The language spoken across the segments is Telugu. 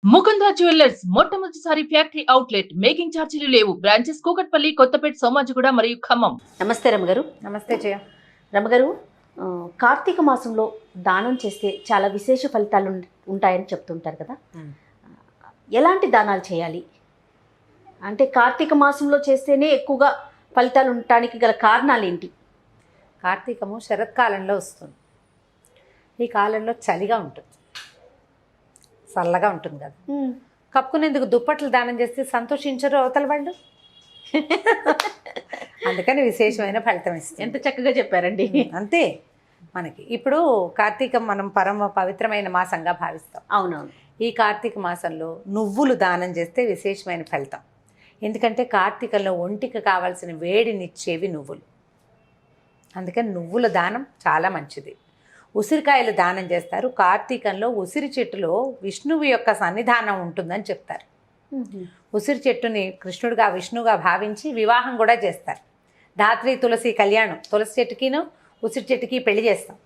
ముకుంద జ్యువెలర్స్ మొట్టమొదటిసారి ఫ్యాక్టరీ అవుట్లెట్ మేకింగ్ ఛార్జీలు లేవు. బ్రాంచెస్ కూకట్పల్లి, కొత్తపేట, సోమాజిగూడ మరియు ఖమ్మం. నమస్తే రమగారు. నమస్తే జయ. రమగారు, కార్తీక మాసంలో దానం చేస్తే చాలా విశేష ఫలితాలు ఉంటాయని చెప్తుంటారు కదా. ఎలాంటి దానాలు చేయాలి? అంటే కార్తీక మాసంలో చేస్తేనే ఎక్కువగా ఫలితాలు ఉండటానికి గల కారణాలు ఏంటి? కార్తీకము శరత్కాలంలో వస్తుంది. ఈ కాలంలో చలిగా ఉంటుంది, చల్లగా ఉంటుంది కదా. కప్పుకునేందుకు దుప్పట్లు దానం చేస్తే సంతోషించరు అవతల వాళ్ళు. అందుకని విశేషమైన ఫలితం ఇస్తుంది. ఎంత చక్కగా చెప్పారండి. అంతే. మనకి ఇప్పుడు కార్తీకం మనం పరమ పవిత్రమైన మాసంగా భావిస్తాం. అవునవును. ఈ కార్తీక మాసంలో నువ్వులు దానం చేస్తే విశేషమైన ఫలితం. ఎందుకంటే కార్తీకంలో ఒంటికి కావాల్సిన వేడినిచ్చేవి నువ్వులు. అందుకని నువ్వుల దానం చాలా మంచిది. ఉసిరికాయలు దానం చేస్తారు. కార్తీకంలో ఉసిరి చెట్టులో విష్ణువు యొక్క సన్నిధానం ఉంటుందని చెప్తారు. ఉసిరి చెట్టుని కృష్ణుడిగా విష్ణువుగా భావించి వివాహం కూడా చేస్తారు. ధాత్రి తులసి కళ్యాణం, తులసి చెట్టుకిను ఉసిరి చెట్టుకి పెళ్లి చేస్తాం.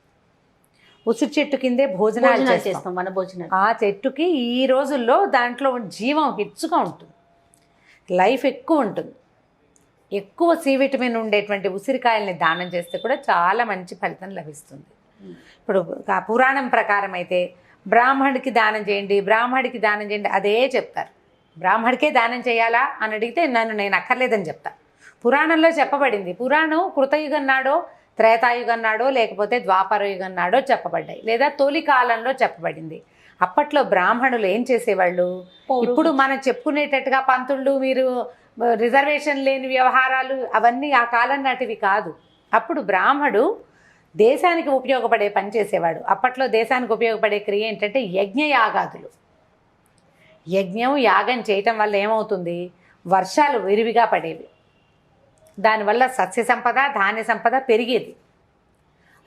ఉసిరి చెట్టు కిందే భోజనాలు చేస్తాం, మన భోజనాలు. ఆ చెట్టుకి ఈ రోజుల్లో దాంట్లో జీవం హెచ్చుగా ఉంటుంది, లైఫ్ ఎక్కువ ఉంటుంది. ఎక్కువ సి విటమిన్ ఉండేటువంటి ఉసిరికాయల్ని దానం చేస్తే కూడా చాలా మంచి ఫలితం లభిస్తుంది. ఇప్పుడు పురాణం ప్రకారం అయితే బ్రాహ్మడికి దానం చేయండి, బ్రాహ్మడికి దానం చేయండి అదే చెప్తారు. బ్రాహ్మడికే దానం చేయాలా అని అడిగితే నేను అక్కర్లేదని చెప్తా. పురాణంలో చెప్పబడింది. పురాణం కృతయుగం నాడో, త్రేతాయుగం నాడో, లేకపోతే ద్వాపర యుగం నాడో చెప్పబడ్డాయి, లేదా తొలి కాలంలో చెప్పబడింది. అప్పట్లో బ్రాహ్మణులు ఏం చేసేవాళ్ళు? ఇప్పుడు మనం చెప్పుకునేటట్టుగా పంతుళ్ళు, మీరు రిజర్వేషన్ లేని వ్యవహారాలు అవన్నీ ఆ కాలం నాటివి కాదు. అప్పుడు బ్రాహ్మడు దేశానికి ఉపయోగపడే పని చేసేవాడు. అప్పట్లో దేశానికి ఉపయోగపడే క్రియ ఏంటంటే యజ్ఞయాగాదులు. యజ్ఞం యాగం చేయటం వల్ల ఏమవుతుంది? వర్షాలు విరివిగా పడేవి. దానివల్ల సస్య సంపద, ధాన్య సంపద పెరిగేది.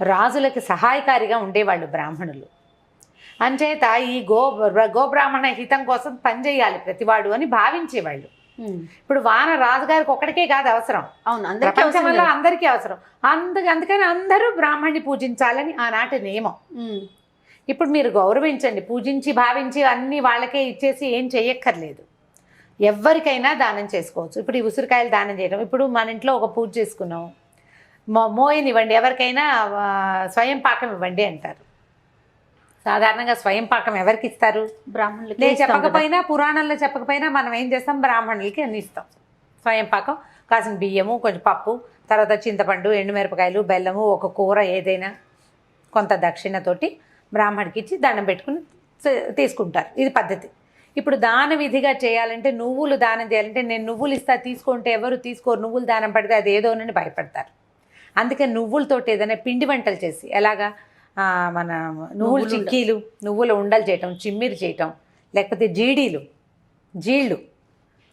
రాజులకి సహాయకారిగా ఉండేవాళ్ళు బ్రాహ్మణులు. అంచేత ఈ గోబ్రాహ్మణ హితం కోసం పనిచేయాలి ప్రతివాడు అని భావించేవాళ్ళు. ఇప్పుడు వాన రాజుగారికి ఒక్కడికే కాదు అవసరం, ప్రపంచంలో అందరికీ అవసరం. అందుకని అందరూ బ్రాహ్మణ్ణి పూజించాలని ఆనాటి నియమం. ఇప్పుడు మీరు గౌరవించండి, పూజించి భావించి అన్నీ వాళ్ళకే ఇచ్చేసి ఏం చెయ్యక్కర్లేదు. ఎవరికైనా దానం చేసుకోవచ్చు. ఇప్పుడు ఈ ఉసిరికాయలు దానం చేయడం, ఇప్పుడు మన ఇంట్లో ఒక పూజ చేసుకున్నాం, మోయనివ్వండి, ఎవరికైనా స్వయం పాకం ఇవ్వండి అంటారు. సాధారణంగా స్వయం పాకం ఎవరికి ఇస్తారు? బ్రాహ్మణులకి. నేను చెప్పకపోయినా, పురాణంలో చెప్పకపోయినా మనం ఏం చేస్తాం? బ్రాహ్మణులకి అన్ని ఇస్తాం. స్వయం పాకం కాసిన బియ్యము, కొంచెం పప్పు, తర్వాత చింతపండు, ఎండుమిరపకాయలు, బెల్లము, ఒక కూర ఏదైనా కొంత దక్షిణతోటి బ్రాహ్మడికి ఇచ్చి దండం పెట్టుకుని తీసుకుంటారు. ఇది పద్ధతి. ఇప్పుడు దాన విధిగా చేయాలంటే, నువ్వులు దానం చేయాలంటే నేను నువ్వులు ఇస్తా తీసుకుంటే ఎవరు తీసుకోరు, నువ్వులు దానం పడితే అది ఏదోనని భయపడతారు. అందుకే నువ్వులతోటి ఏదైనా పిండి వంటలు చేసి, ఎలాగా మన నువ్వులు చిక్కీలు, నువ్వుల ఉండలు చేయటం, చిమ్మిరి చేయటం, లేకపోతే జీళ్ళు,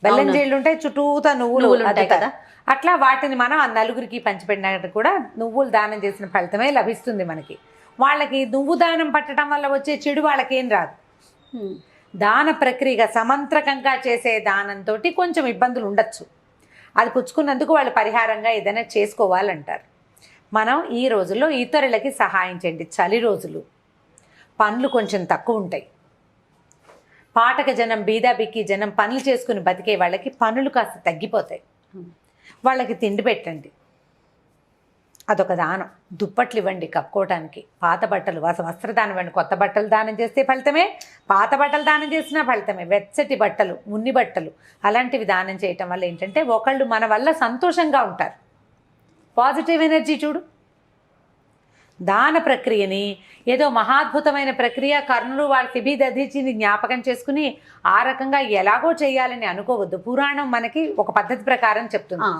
బెల్లం జీళ్ళు ఉంటాయి, చుట్టూతా నువ్వులు ఉంటాయి కదా, అట్లా వాటిని మనం ఆ నలుగురికి పంచిపెట్టినట్టు కూడా నువ్వులు దానం చేసిన ఫలితమే లభిస్తుంది మనకి. వాళ్ళకి నువ్వు దానం పట్టడం వల్ల వచ్చే చెడు వాళ్ళకేం రాదు. దాన ప్రక్రియగా సమంత్రకంగా చేసే దానంతో కొంచెం ఇబ్బందులు ఉండొచ్చు. అది పుచ్చుకున్నందుకు వాళ్ళు పరిహారంగా ఏదైనా చేసుకోవాలంటారు. మనం ఈ రోజుల్లో ఇతరులకి సహాయం చేయండి. చలి రోజులు, పనులు కొంచెం తక్కువ ఉంటాయి. పాటక జనం, బీదా బిక్కి జనం పనులు చేసుకుని బతికే వాళ్ళకి పనులు కాస్త తగ్గిపోతాయి. వాళ్ళకి తిండి పెట్టండి, అదొక దానం. దుప్పట్లు ఇవ్వండి కప్పుకోవటానికి, పాత బట్టలు, వస్త్రదానం ఇవ్వండి. కొత్త బట్టలు దానం చేస్తే ఫలితమే, పాత బట్టలు దానం చేసినా ఫలితమే. వెచ్చటి బట్టలు, ఉన్ని బట్టలు అలాంటివి దానం చేయటం వల్ల ఏంటంటే ఒకళ్ళు మన వల్ల సంతోషంగా ఉంటారు. పాజిటివ్ ఎనర్జీ చూడు. దాన ప్రక్రియని ఏదో మహాద్భుతమైన ప్రక్రియ, కర్ణులు వాళ్ళ దధించింది జ్ఞాపకం చేసుకుని ఆ రకంగా ఎలాగో చేయాలని అనుకోవద్దు. పురాణం మనకి ఒక పద్ధతి ప్రకారం చెప్తుంది.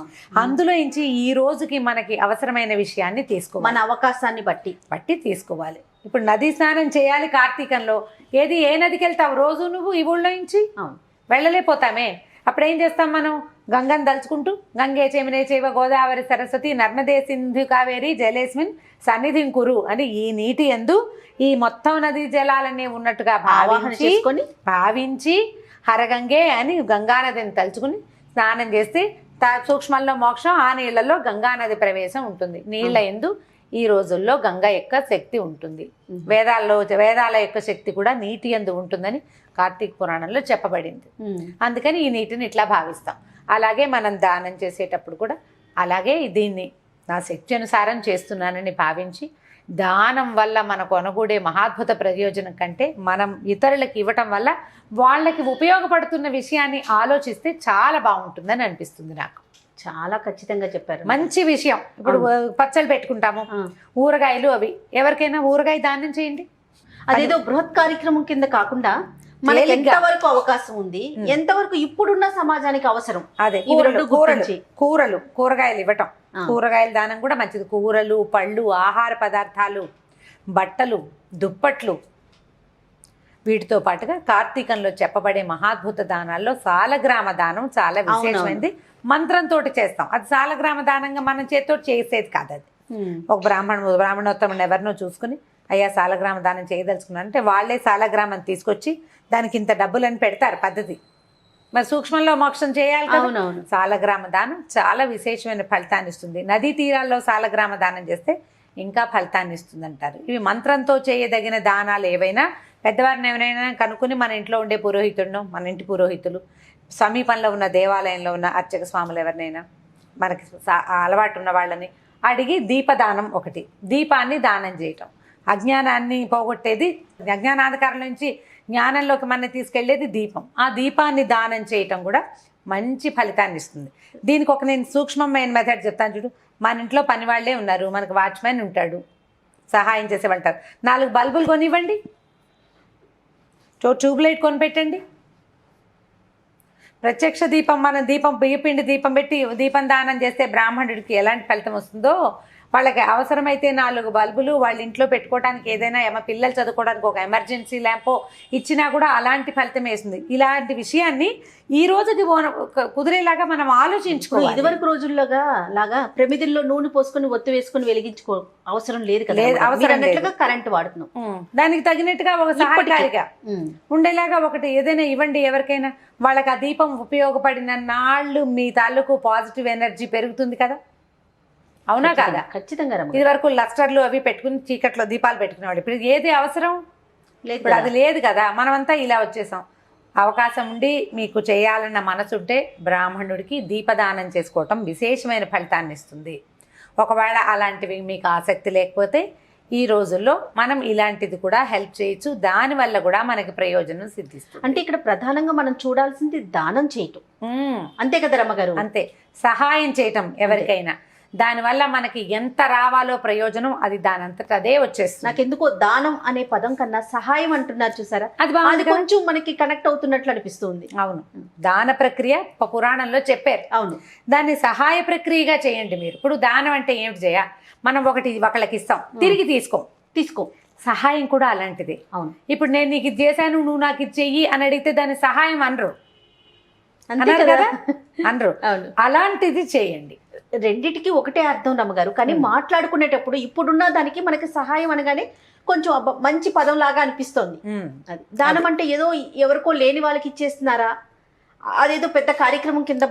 అందులో నుంచి ఈ రోజుకి మనకి అవసరమైన విషయాన్ని తీసుకోవాలి, మన అవకాశాన్ని బట్టి తీసుకోవాలి. ఇప్పుడు నదీ స్నానం చేయాలి కార్తీకంలో. ఏ నదికి వెళ్తావు రోజు నువ్వు? ఈ ఊళ్ళో నుంచి వెళ్ళలేకపోతామే. అప్పుడు ఏం చేస్తాం మనం? గంగను దలుచుకుంటూ గంగే చేమినే చేవ గోదావరి సరస్వతి నర్మదే సింధు కావేరి జలేస్మిన్ సన్నిధిం కురు అని ఈ నీటి యందు ఈ మొత్తం నదీ జలాలన్నీ ఉన్నట్టుగా భావించి హరగంగే అని గంగానదిని తలుచుకుని స్నానం చేస్తే సూక్ష్మంలో మోక్షం, ఆ నీళ్లలో గంగానది ప్రవేశం ఉంటుంది. నీళ్ల యందు ఈ రోజుల్లో గంగ యొక్క శక్తి ఉంటుంది. వేదాల యొక్క శక్తి కూడా నీటి యందు ఉంటుందని కార్తీక పురాణంలో చెప్పబడింది. అందుకని ఈ నీటిని ఇట్లా భావిస్తాం. అలాగే మనం దానం చేసేటప్పుడు కూడా అలాగే దీన్ని నా శక్తి అనుసారం చేస్తున్నానని భావించి, దానం వల్ల మనకు అనుకూడే మహాద్భుత ప్రయోజనం కంటే మనం ఇతరులకు ఇవ్వటం వల్ల వాళ్ళకి ఉపయోగపడుతున్న విషయాన్ని ఆలోచిస్తే చాలా బాగుంటుందని అనిపిస్తుంది నాకు. చాలా ఖచ్చితంగా చెప్పారు. మంచి విషయం. ఇప్పుడు పచ్చళ్ళు పెట్టుకుంటాము, ఊరగాయలు, అవి ఎవరికైనా ఊరగాయ దానం చేయండి. అదేదో బృహత్ కార్యక్రమం కింద కాకుండా మనకి ఎంతవరకు అవకాశం ఉంది, ఎంతవరకు ఇప్పుడున్న సమాజానికి అవసరం, అదే కూరగాయలు ఇవ్వటం. కూరగాయల దానం కూడా మంచిది. కూరలు, పళ్ళు, ఆహార పదార్థాలు, బట్టలు, దుప్పట్లు, వీటితో పాటుగా కార్తీకంలో చెప్పబడే మహాద్భుత దానాల్లో సాలగ్రామ దానం చాలా విశేషమైనది. మంత్రంతో చేస్తాం. అది సాలగ్రామ దానంగా మనం చేతితో చేసేది కాదు. అది ఒక బ్రాహ్మణోత్తముని ఎవరినో చూసుకుని, అయ్యా సాలగ్రామ దానం చేయదలుచుకున్నారంటే వాళ్ళే సాలగ్రామం తీసుకొచ్చి దానికి ఇంత డబ్బులని పెడతారు పద్ధతి. మరి సూక్ష్మంలో మోక్షం చేయాలి కదా. సాలగ్రామ దానం చాలా విశేషమైన ఫలితాన్ని ఇస్తుంది. నదీ తీరాల్లో సాలగ్రామ దానం చేస్తే ఇంకా ఫలితాన్ని ఇస్తుంది అంటారు. ఇవి మంత్రంతో చేయదగిన దానాలు ఏవైనా పెద్దవారిని ఎవరైనా కనుక్కుని మన ఇంట్లో ఉండే పురోహితుడినో, మన ఇంటి పురోహితులు, సమీపంలో ఉన్న దేవాలయంలో ఉన్న అర్చక స్వాములు ఎవరినైనా, మనకి అలవాటు ఉన్న వాళ్ళని అడిగి దీపదానం ఒకటి, దీపాన్ని దానం చేయటం. అజ్ఞానాన్ని పోగొట్టేది, అజ్ఞానాధికారం నుంచి జ్ఞానంలోకి మన తీసుకెళ్లేది దీపం. ఆ దీపాన్ని దానం చేయటం కూడా మంచి ఫలితాన్ని ఇస్తుంది. దీనికి ఒక నేను సూక్ష్మమైన మెథడ్ చెప్తాను చూడు. మన ఇంట్లో పని వాళ్ళే ఉన్నారు, మనకు వాచ్మెన్ ఉంటాడు, సహాయం చేసేవాళ్ళంటారు. 4 బల్బులు కొనివ్వండి, ట్యూబ్ లైట్ కొనిపెట్టండి. ప్రత్యక్ష దీపం, మనం బియ్యపిండి దీపం పెట్టి దీపం దానం చేస్తే బ్రాహ్మణుడికి ఎలాంటి ఫలితం వస్తుందో, వాళ్ళకి అవసరమైతే 4 బల్బులు వాళ్ళ ఇంట్లో పెట్టుకోవడానికి, ఏదైనా పిల్లలు చదువుకోవడానికి ఒక ఎమర్జెన్సీ ల్యాంపో ఇచ్చినా కూడా అలాంటి ఫలితం వేస్తుంది. ఇలాంటి విషయాన్ని ఈ రోజుకి కుదిరేలాగా మనం ఆలోచించుకోవాలి. ఇదివరకు రోజుల్లోగా లాగా ప్రమిదిల్లో నూనె పోసుకొని ఒత్తి వేసుకొని వెలిగించుకో అవసరం లేదు కదా. కరెంట్ వాడుతున్నాం. దానికి తగినట్టుగా ఒక సహాయకారిగా ఉండేలాగా ఒకటి ఏదైనా ఇవ్వండి ఎవరికైనా. వాళ్ళకి ఆ దీపం ఉపయోగపడిన నాళ్ళు మీ తాలూకు పాజిటివ్ ఎనర్జీ పెరుగుతుంది కదా. అవునా కాదా? ఖచ్చితంగా. ఇది వరకు లస్టర్లు అవి పెట్టుకుని చీకట్లో దీపాలు పెట్టుకునేవాడు. ఇప్పుడు ఏది అవసరం లేదు, ఇప్పుడు అది లేదు కదా. మనమంతా ఇలా వచ్చేసాం. అవకాశం ఉండి మీకు చేయాలన్న మనసుంటే బ్రాహ్మణుడికి దీపదానం చేసుకోవటం విశేషమైన ఫలితాన్ని ఇస్తుంది. ఒకవేళ అలాంటివి మీకు ఆసక్తి లేకపోతే ఈ రోజుల్లో మనం ఇలాంటిది కూడా హెల్ప్ చేయొచ్చు. దానివల్ల కూడా మనకి ప్రయోజనం సిద్ధిస్తుంది. అంటే ఇక్కడ ప్రధానంగా మనం చూడాల్సింది దానం చేయటం, అంతే కదా రమ్మగారు? అంతే. సహాయం చేయటం ఎవరికైనా, దానివల్ల మనకి ఎంత రావాలో ప్రయోజనం అది దానంతట అదే వచ్చేస్తుంది. నాకు ఎందుకో దానం అనే పదం కన్నా సహాయం అంటున్నారు చూసారా, అది కొంచెం మనకి కనెక్ట్ అవుతున్నట్లు అనిపిస్తుంది. అవును, దాన ప్రక్రియ పురాణంలో చెప్పారు. అవును, దాన్ని సహాయ ప్రక్రియగా చేయండి మీరు. ఇప్పుడు దానం అంటే ఏమిటి చేయ, మనం ఒకళ్ళకి ఇస్తాం, తిరిగి తీసుకో. సహాయం కూడా అలాంటిది. అవును, ఇప్పుడు నేను నీకు ఇది చేశాను, నువ్వు నాకు ఇది చెయ్యి అని అడిగితే దాన్ని సహాయం అనరు. అలాంటిది చేయండి. రెండిటికి ఒకటే అర్థం రమ్మగారు. కానీ మాట్లాడుకునేటప్పుడు ఇప్పుడున్న దానికి మనకి సహాయం అనగానే కొంచెం మంచి పదం లాగా అనిపిస్తోంది. దానం అంటే ఏదో ఎవరికో లేని వాళ్ళకి ఇచ్చేస్తున్నారా, అదేదో పెద్ద కార్యక్రమం కింద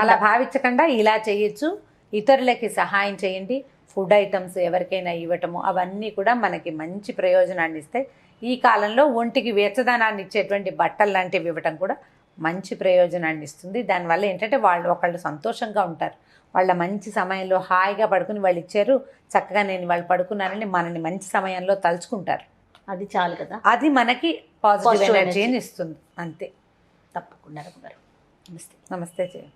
అలా భావించకుండా ఇలా చేయొచ్చు. ఇతరులకి సహాయం చేయండి. ఫుడ్ ఐటమ్స్ ఎవరికైనా ఇవ్వటము, అవన్నీ కూడా మనకి మంచి ప్రయోజనాన్ని ఇస్తాయి. ఈ కాలంలో ఒంటికి వెచ్చదనాన్ని ఇచ్చేటువంటి బట్టలు లాంటివి ఇవ్వటం కూడా మంచి ప్రయోజనాన్ని ఇస్తుంది. దానివల్ల ఏంటంటే ఒకళ్ళు సంతోషంగా ఉంటారు. వాళ్ళ మంచి సమయంలో హాయిగా పడుకుని వాళ్ళు ఇచ్చారు, చక్కగా నేను వాళ్ళు పడుకున్నారని మనని మంచి సమయంలో తలుచుకుంటారు. అది చాలు కదా. అది మనకి పాజిటివ్ ఎనర్జీని ఇస్తుంది. అంతే. తప్పకుండా. నమస్తే. నమస్తే.